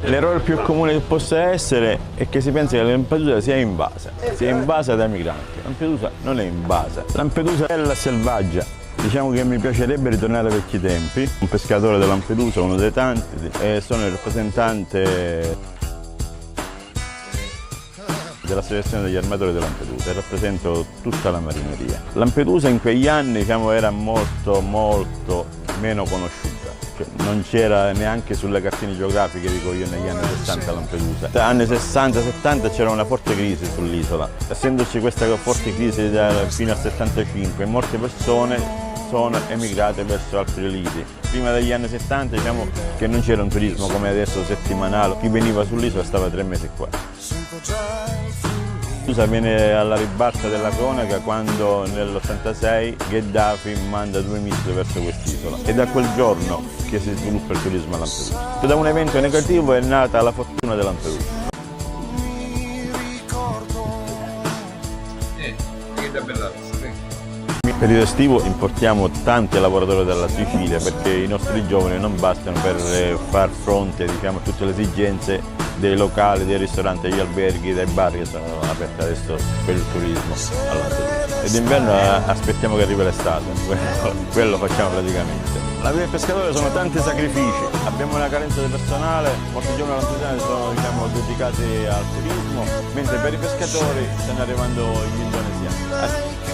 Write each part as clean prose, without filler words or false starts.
L'errore più comune che possa essere è che si pensi che Lampedusa sia invasa dai migranti. Lampedusa non è invasa. Lampedusa è bella selvaggia. Diciamo che mi piacerebbe ritornare ai vecchi tempi. Un pescatore da Lampedusa, uno dei tanti, e sono il rappresentante della Associazione degli Armatori di Lampedusa e rappresento tutta la marineria. Lampedusa in quegli anni era molto meno conosciuta. Non c'era neanche sulle cartine geografiche, dico io, negli anni 60 Lampedusa. Anni 60-70 c'era una forte crisi sull'isola. Essendoci questa forte crisi fino al 75, molte persone sono emigrate verso altri lidi. Prima degli anni 70 diciamo che non c'era un turismo come adesso settimanale. Chi veniva sull'isola stava 3 mesi qua. Lampedusa viene alla ribalta della cronaca quando nell'86 Gheddafi manda 2 missili verso quest'isola. È da quel giorno che si sviluppa il turismo a Lampedusa. Da un evento negativo è nata la fortuna di Lampedusa. Nel periodo estivo importiamo tanti lavoratori dalla Sicilia perché i nostri giovani non bastano per far fronte, diciamo, a tutte le esigenze dei locali, dei ristoranti, degli alberghi, dei bar che sono aperti adesso per il turismo a Lampedusa. E d'inverno aspettiamo che arrivi l'estate, quello facciamo praticamente. La vita del pescatore sono tanti sacrifici, abbiamo una carenza di personale, molti giovani lampedusani sono, diciamo, dedicati al turismo, mentre per i pescatori stanno arrivando gli indonesiani.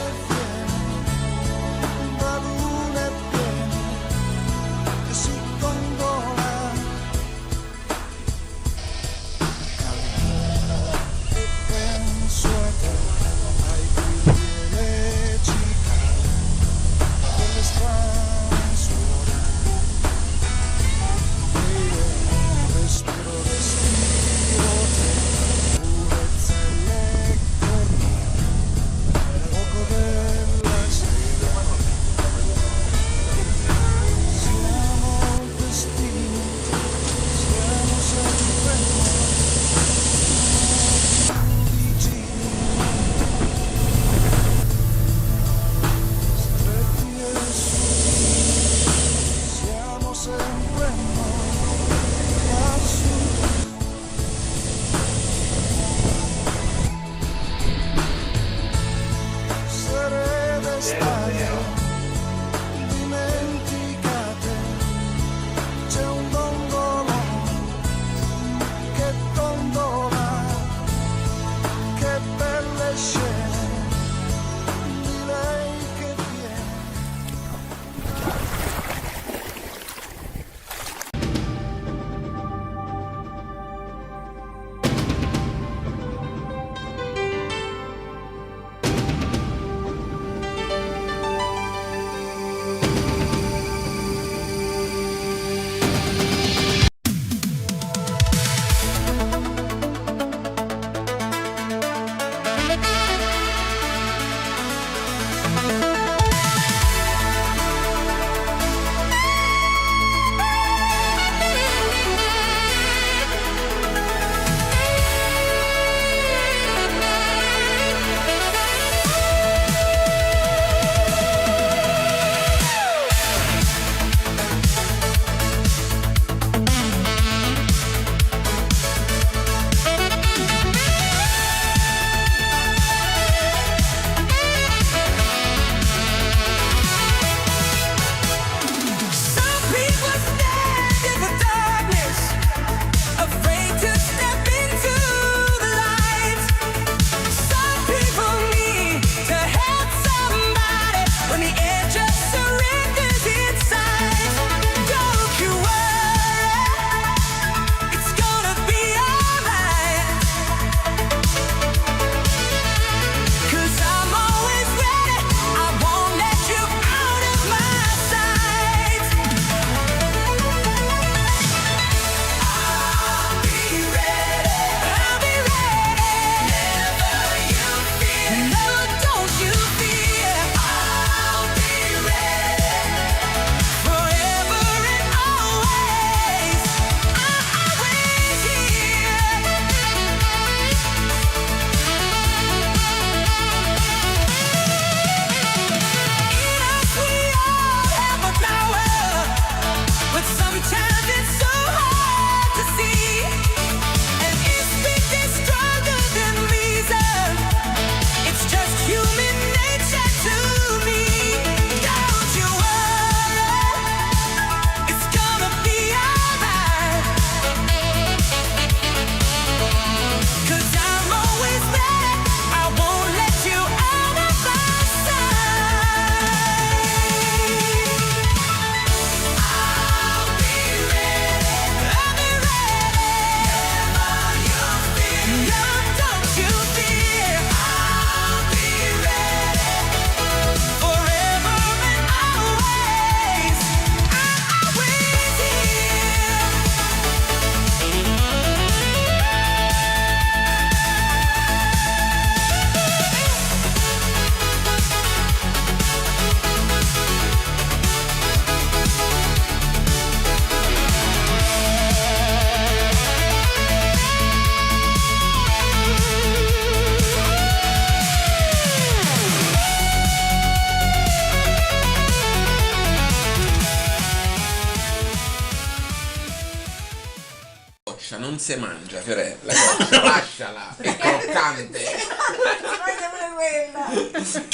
non si mangia, Fiorella, lasciala, è croccante.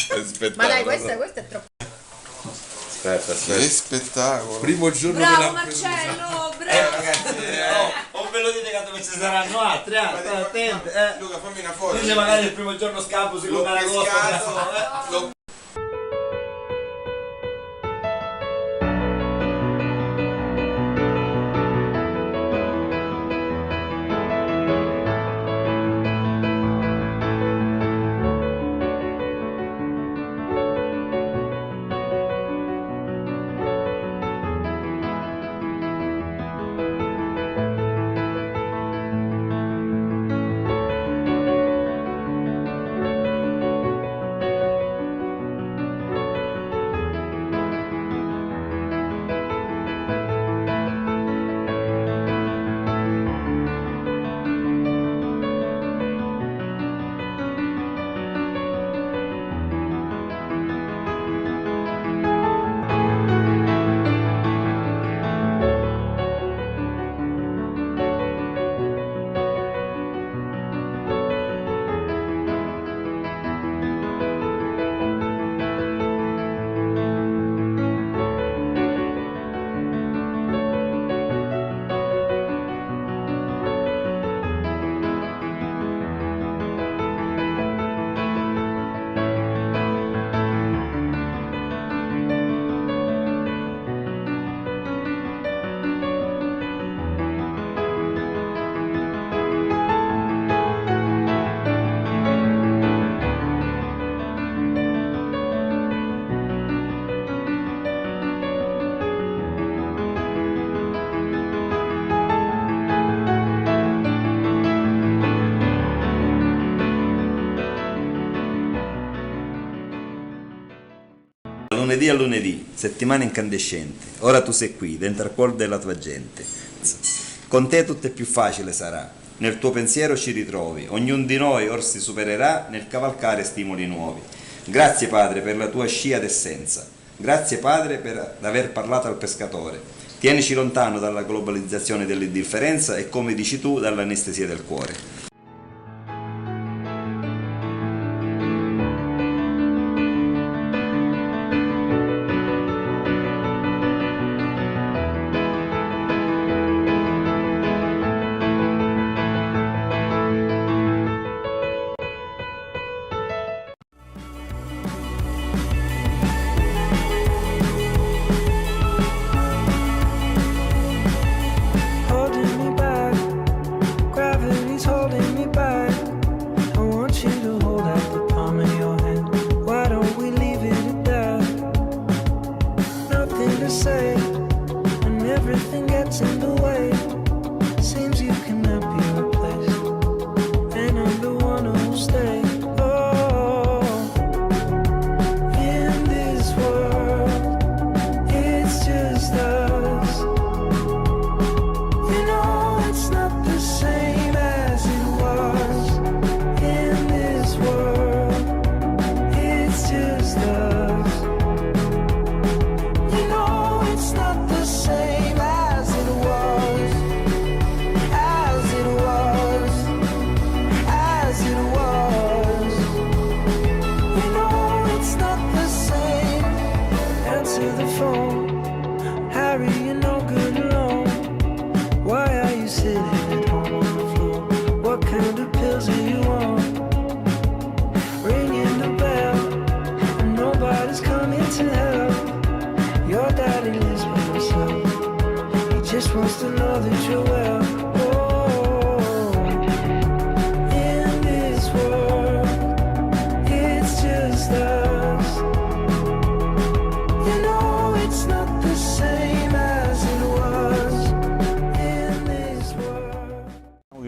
Aspetta, Ma dai, questa è troppo. Aspetta. Che spettacolo! Primo giorno Bravo Marcello, bravo. ragazzi, o ve lo dite che ci saranno altri, attenti. Luca, fammi una foto. Quindi magari il primo giorno scampo, secondo L'ho agosto. pescato, l'ho lunedì a lunedì, settimana incandescente. Ora tu sei qui, dentro al cuore della tua gente. Con te tutto è più facile sarà. Nel tuo pensiero ci ritrovi. Ognuno di noi or si supererà nel cavalcare stimoli nuovi. Grazie Padre per la tua scia d'essenza. Grazie Padre per aver parlato al pescatore. Tienici lontano dalla globalizzazione dell'indifferenza e, come dici tu, dall'anestesia del cuore.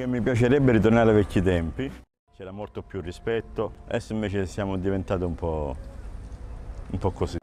Mi piacerebbe ritornare ai vecchi tempi, c'era molto più rispetto, adesso invece siamo diventati un po' così.